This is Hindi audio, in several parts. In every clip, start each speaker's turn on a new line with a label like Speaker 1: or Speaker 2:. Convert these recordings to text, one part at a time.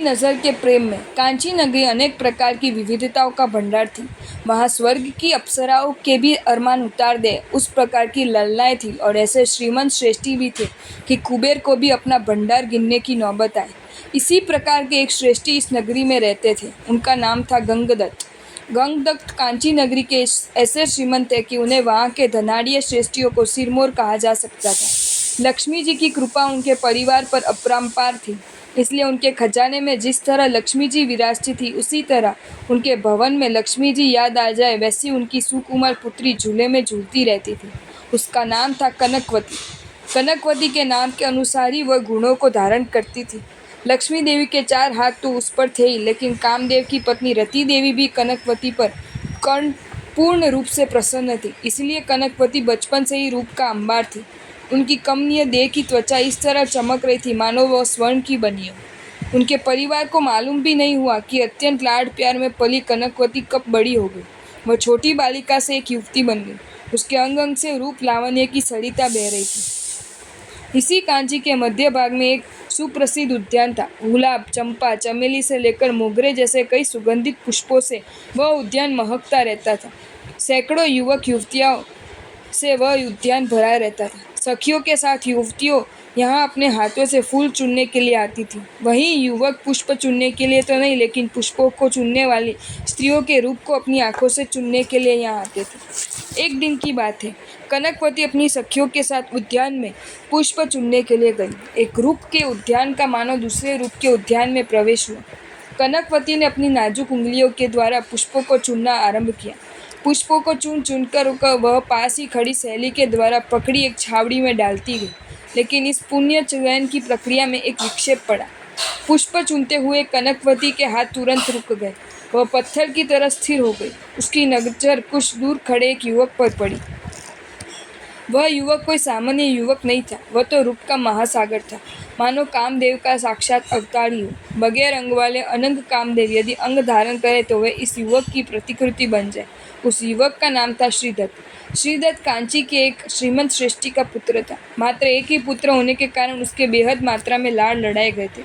Speaker 1: नज़र के प्रेम में कांची नगरी अनेक प्रकार की विविधताओं का भंडार थी। वहाँ स्वर्ग की अप्सराओं के भी अरमान उतार दे उस प्रकार की ललनाएं थी और ऐसे श्रीमंत श्रेष्ठी भी थे कि कुबेर को भी अपना भंडार गिनने की नौबत आई। इसी प्रकार के एक श्रेष्ठी इस नगरी में रहते थे। उनका नाम था गंगदत्त। गंगदत्त कांची नगरी के ऐसे श्रीमंत थे कि उन्हें वहाँ के धनाढ़ी श्रेष्ठियों को सिरमौर कहा जा सकता था। लक्ष्मी जी की कृपा उनके परिवार पर अपरंपार थी, इसलिए उनके खजाने में जिस तरह लक्ष्मी जी विराजती थी, उसी तरह उनके भवन में लक्ष्मी जी याद आ जाए वैसी उनकी सुकुमार पुत्री झूले में झूलती रहती थी। उसका नाम था कनकवती। कनकवती के नाम के अनुसार ही वह गुणों को धारण करती थी। लक्ष्मी देवी के 4 हाथ तो उस पर थे ही, लेकिन कामदेव की पत्नी रति देवी भी कनकवती पर पूर्ण रूप से प्रसन्न थी। इसलिए कनकवती बचपन से ही रूप का अंबार थी। उनकी कमनीय देह की त्वचा इस तरह चमक रही थी मानो वह स्वर्ण की बनी हो। उनके परिवार को मालूम भी नहीं हुआ कि अत्यंत लाड प्यार में पली कनकवती कब बड़ी हो गई। वह छोटी बालिका से एक युवती बन गई। उसके अंग अंग से रूप लावण्य की सरिता बह रही थी। इसी कांची के मध्य भाग में एक सुप्रसिद्ध उद्यान था। गुलाब, चंपा, चमेली से लेकर मोगरे जैसे कई सुगंधित पुष्पों से वह उद्यान महकता रहता था। सैकड़ों युवक युवतियों से वह उद्यान भरा रहता था। सखियों के साथ युवतियों यहाँ अपने हाथों से फूल चुनने के लिए आती थी। वहीं युवक पुष्प चुनने के लिए तो नहीं, लेकिन पुष्पों को चुनने वाली स्त्रियों के रूप को अपनी आंखों से चुनने के लिए यहाँ आते थे। एक दिन की बात है, कनकवती अपनी सखियों के साथ उद्यान में पुष्प चुनने के लिए गई। एक रूप के उद्यान का मानो दूसरे रूप के उद्यान में प्रवेश हुआ। कनकवती ने अपनी नाजुक उंगलियों के द्वारा पुष्पों को चुनना आरंभ किया। पुष्पों को चुन चुनकर वह पास ही खड़ी सहेली के द्वारा पकड़ी एक छावड़ी में डालती गई, लेकिन इस पुण्य चयन की प्रक्रिया में एक विक्षेप पड़ा। पुष्प चुनते हुए कनकवती के हाथ तुरंत रुक गए। वह पत्थर की तरह स्थिर हो गई। उसकी नजर कुछ दूर खड़े एक युवक पर पड़ी। वह युवक कोई सामान्य युवक नहीं था, वह तो रूप का महासागर था, मानो कामदेव का साक्षात अवतार ही हो। बगैर अंग वाले अनंग कामदेव यदि अंग धारण करे तो वह इस युवक की प्रतिकृति बन जाए। उस युवक का नाम था श्रीदत्त। श्रीदत्त कांची के एक श्रीमंत श्रेष्ठी का पुत्र था। मात्र एक ही पुत्र होने के कारण उसके बेहद मात्रा में लाड़ लड़ाए गए थे।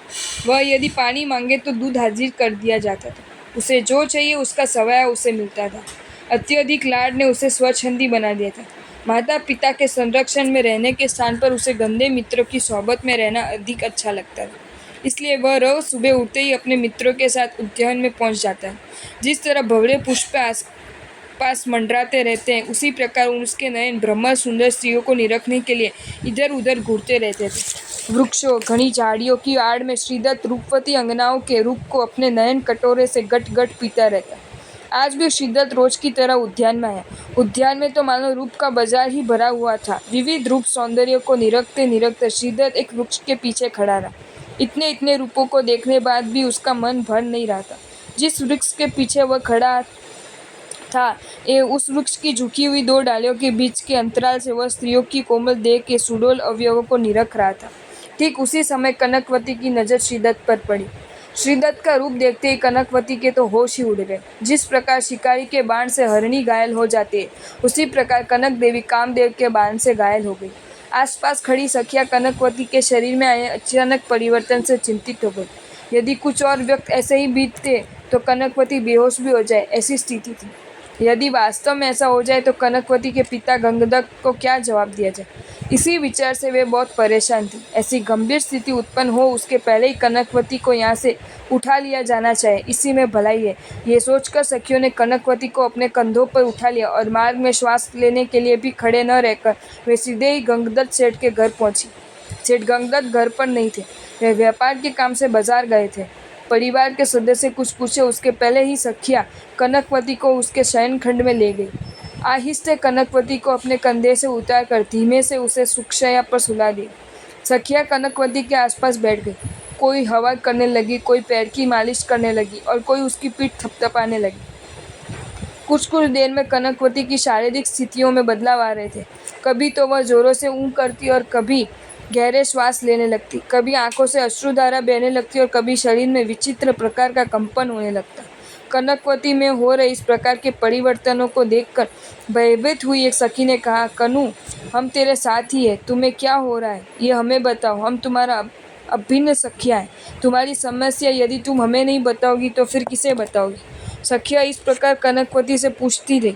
Speaker 1: वह यदि पानी मांगे तो दूध हाजिर कर दिया जाता था। उसे जो चाहिए उसका सवाया उसे मिलता था। अत्यधिक लाड़ ने उसे स्वच्छंदी बना दिया था। माता पिता के संरक्षण में रहने के स्थान पर उसे गंदे मित्रों की सोबत में रहना अधिक अच्छा लगता था। इसलिए वह रोज सुबह उठते ही अपने मित्रों के साथ उद्यान में पहुंच जाता है। जिस तरह भंवरे पुष्प पास मंडराते रहते हैं, उसी प्रकार उसके नयन ब्रह्म सुंदर स्त्रियों को निरखने के लिए इधर उधर घूरते रहते थे। वृक्षों, घनी झाड़ियों की आड़ में श्रीदत्त रूपवती अंगनाओं के रूप को अपने नयन कटोरे से गट गट पीता रहता। आज भी श्रीदत्त रोज की तरह उद्यान में है। उद्यान में तो मानो रूप का बाजार ही भरा हुआ था। विविध रूप सौंदर्य को निरखते निरखते श्रीदत्त एक वृक्ष के पीछे खड़ा रहा। इतने इतने रूपों को देखने बाद भी उसका मन भर नहीं रहा था। जिस वृक्ष के पीछे वह खड़ा था, उस वृक्ष की झुकी हुई 2 डालियों के बीच के अंतराल से वह स्त्रियों की कोमल देह के सुडौल अवयवों को निरख रहा था। ठीक उसी समय कनकवती की नजर श्रीदत्त पर पड़ी। श्रीदत्त का रूप देखते ही कनकवती के तो होश ही उड़ गए। जिस प्रकार शिकारी के बाण से हरिणी घायल हो जाती है, उसी प्रकार कनक देवी कामदेव के बाण से घायल हो गई। आसपास खड़ी सखियां कनकवती के शरीर में आए अचानक परिवर्तन से चिंतित हो गई। यदि कुछ और व्यक्त ऐसे ही बीतते तो कनकवती बेहोश भी हो जाए, ऐसी स्थिति थी। यदि वास्तव में ऐसा हो जाए तो कनकवती के पिता गंगदत्त को क्या जवाब दिया जाए, इसी विचार से वे बहुत परेशान थी। ऐसी गंभीर स्थिति उत्पन्न हो उसके पहले ही कनकवती को यहाँ से उठा लिया जाना चाहिए, इसी में भलाई है। ये सोचकर सखियों ने कनकवती को अपने कंधों पर उठा लिया और मार्ग में श्वास लेने के लिए भी खड़े न रहकर वे सीधे ही गंगदत्त सेठ के घर पहुंची। सेठ गंगदत्त घर पर नहीं थे, वे व्यापार के काम से बाजार गए थे। परिवार के सदस्य कुछ पूछे उसके पहले ही सखियाँ कनकवती को उसके शयन खंड में ले गई। आहिस्ते कनकवती को अपने कंधे से उतार कर धीमे से उसे सुखशैया पर सुला दिया। सखियाँ कनकवती के आसपास बैठ गई। कोई हवा करने लगी, कोई पैर की मालिश करने लगी और कोई उसकी पीठ थपथपाने लगी। कुछ कुछ देर में कनकवती की शारीरिक स्थितियों में बदलाव आ रहे थे। कभी तो वह जोरों से ऊँ करती और कभी गहरे श्वास लेने लगती, कभी आंखों से अश्रुधारा बहने लगती और कभी शरीर में विचित्र प्रकार का कंपन होने लगता। कनकवती में हो रहे इस प्रकार के परिवर्तनों को देखकर भयभीत हुई एक सखी ने कहा, कनू, हम तेरे साथ ही हैं, तुम्हें क्या हो रहा है ये हमें बताओ, हम तुम्हारा अभिन्न सखियाँ हैं। तुम्हारी समस्या यदि तुम हमें नहीं बताओगी तो फिर किसे बताओगी? सखियाँ इस प्रकार कनकवती से पूछती रही,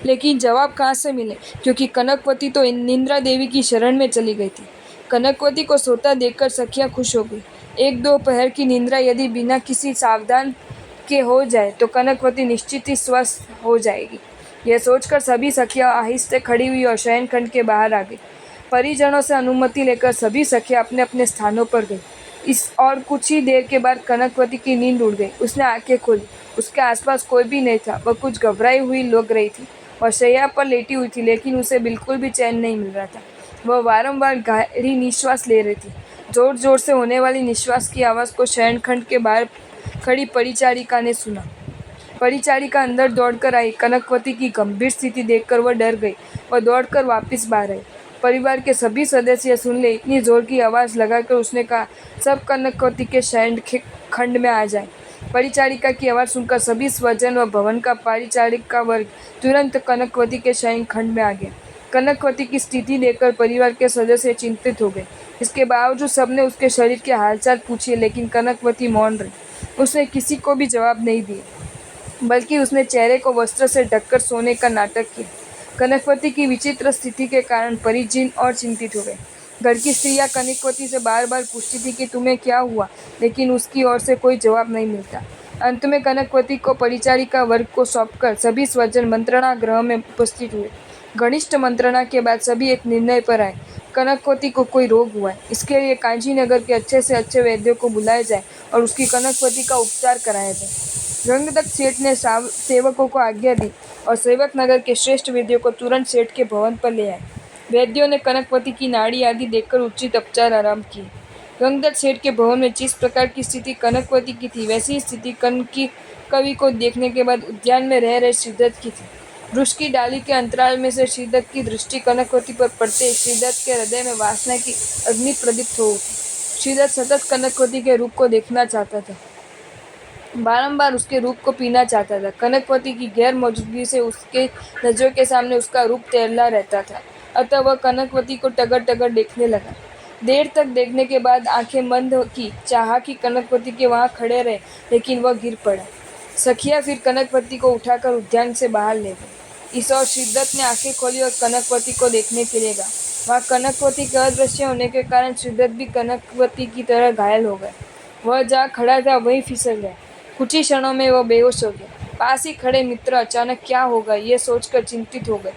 Speaker 1: लेकिन जवाब कहाँ से मिले, क्योंकि कनकवती तो निंद्रा देवी की शरण में चली गई थी। कनकवती को सोता देखकर सखियाँ खुश हो गई। एक दो पहर की निंद्रा यदि बिना किसी सावधान के हो जाए तो कनकवती निश्चित ही स्वस्थ हो जाएगी। यह सोचकर सभी सखियाँ आहिस्ते खड़ी हुई और शयन खंड के बाहर आ गई। परिजनों से अनुमति लेकर सभी सखियाँ अपने अपने स्थानों पर गई। इस और कुछ ही देर के बाद कनकवती की नींद उड़ गई। उसने आंखें खोली। उसके आसपास कोई भी नहीं था। वह कुछ घबराई हुई लग रही थी और शैया पर लेटी हुई थी, लेकिन उसे बिल्कुल भी चैन नहीं मिल रहा था। वह वारंवार गहरी निश्वास ले रही थी। जोर जोर से होने वाली निश्वास की आवाज़ को शयनखंड के बाहर खड़ी परिचारिका ने सुना। परिचारिका अंदर दौड़कर आई। कनकवती की गंभीर स्थिति देखकर वह डर गई। वह दौड़कर वापस बाहर आई। परिवार के सभी सदस्य सुन ले। इतनी जोर की आवाज़ लगाकर उसने कहा, सब कनकवती के शयन खंड में आ जाए। परिचारिका की आवाज़ सुनकर सभी स्वजन व भवन का परिचारिका वर्ग तुरंत कनकवती के शयन खंड में आ गया। कनकवती की स्थिति देखकर परिवार के सदस्य चिंतित हो गए। इसके बावजूद सबने उसके शरीर के हालचाल पूछे, लेकिन कनकवती मौन रही। उसने किसी को भी जवाब नहीं दिया, बल्कि उसने चेहरे को वस्त्र से ढककर सोने का नाटक किया। कनकवती की विचित्र स्थिति के कारण परिजन और चिंतित हो गए। घर की स्त्रियां कनकवती से बार बार पूछती थी कि तुम्हें क्या हुआ, लेकिन उसकी ओर से कोई जवाब नहीं मिलता। अंत में कनकवती को परिचारिका वर्ग को सौंपकर सभी स्वजन मंत्रणा गृह में उपस्थित हुए। घनिष्ठ मंत्रणा के बाद सभी एक निर्णय पर आए। कनकवती को कोई रोग हुआ है, इसके लिए कांची नगर के अच्छे से अच्छे वैद्यों को बुलाया जाए और उसकी कनकवती का उपचार कराया जाए। रंगदत्त सेठ ने सेवकों को आज्ञा दी और सेवक नगर के श्रेष्ठ वैद्यों को तुरंत सेठ के भवन पर ले आए। वैद्यों ने कनकवती की नाड़ी आदि देखकर उचित उपचार आरंभ किए। रंगदत्त सेठ के भवन में जिस प्रकार की स्थिति कनकवती की थी, वैसी स्थिति कवि को देखने के बाद उद्यान में रह रहे श्रीदत्त की थी। वृक्ष की डाली के अंतराल में से श्रीदत्त की दृष्टि कनकवती पर पड़ते श्रीदत्त के हृदय में वासना की अग्नि प्रदीप्त हो उठी। श्रीदत्त सतत कनकवती के रूप को देखना चाहता था, बारंबार उसके रूप को पीना चाहता था। कनकवती की गैर मौजूदगी से उसके नजरों के सामने उसका रूप तैरला रहता था, अतः वह कनकवती को टगर टगर देखने लगा। देर तक देखने के बाद आंखें बंद की, चाहा कि कनकवती के वहां खड़े रहे, लेकिन वह गिर पड़ा। सखिया फिर कनकवती को उठाकर उद्यान से बाहर ले गई। इस ओर श्रीदत्त ने आंखें खोली और कनकवती को देखने के लिए गया। वहाँ कनकवती के अदृश्य होने के कारण श्रीदत्त भी कनकवती की तरह घायल हो गए। वह जहाँ खड़ा था वहीं फिसल गया। कुछ ही क्षणों में वह बेहोश हो गया। पास ही खड़े मित्र अचानक क्या होगा ये सोचकर चिंतित हो गए।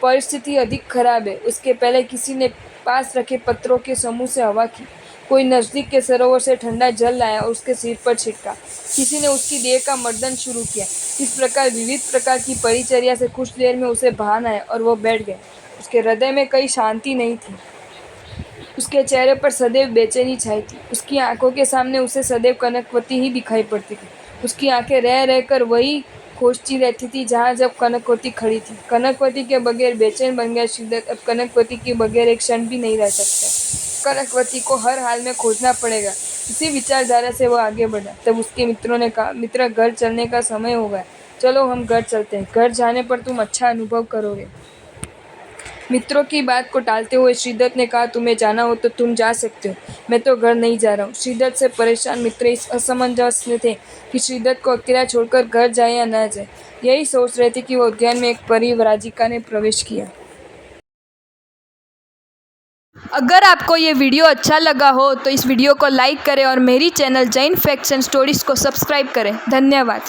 Speaker 1: परिस्थिति अधिक खराब है। उसके पहले किसी ने पास रखे पत्थरों के समूह से हवा की। कोई नजदीक के सरोवर से ठंडा जल लाया और उसके सिर पर छिड़का। किसी ने उसकी देह का मर्दन शुरू किया। इस प्रकार विविध प्रकार की परिचर्या से कुछ देर में उसे भान आया और वह बैठ गया। उसके हृदय में कहीं शांति नहीं थी। उसके चेहरे पर सदैव बेचैनी छाई थी। उसकी आंखों के सामने उसे सदैव कनकवती ही दिखाई पड़ती थी। उसकी आंखें रह रहकर वही खोजती रहती थी जहाँ जब कनकवती खड़ी थी। कनकवती के बगैर बेचैन बन गया श्रीदत्त अब कनकवती के बगैर एक क्षण भी नहीं रह सकता। कनकवती को हर हाल में खोजना पड़ेगा। इसी विचारधारा से वह आगे बढ़ा। तब उसके मित्रों ने कहा, मित्र घर चलने का समय हो गया, चलो हम घर चलते हैं। घर जाने पर तुम अच्छा अनुभव करोगे। मित्रों की बात को टालते हुए श्रीदत्त ने कहा, तुम्हें जाना हो तो तुम जा सकते हो, मैं तो घर नहीं जा रहा हूँ। श्रीदत्त से परेशान मित्र इस असमंजस में थे कि श्रीदत्त को अकेला छोड़कर घर जाए या न जाए। यही सोच रहे थे कि वो उद्यान में एक परिव्राजिका ने प्रवेश किया। अगर आपको ये वीडियो अच्छा लगा हो तो इस वीडियो को लाइक करें और मेरी channel Jain facts and stories को सब्सक्राइब करें। धन्यवाद।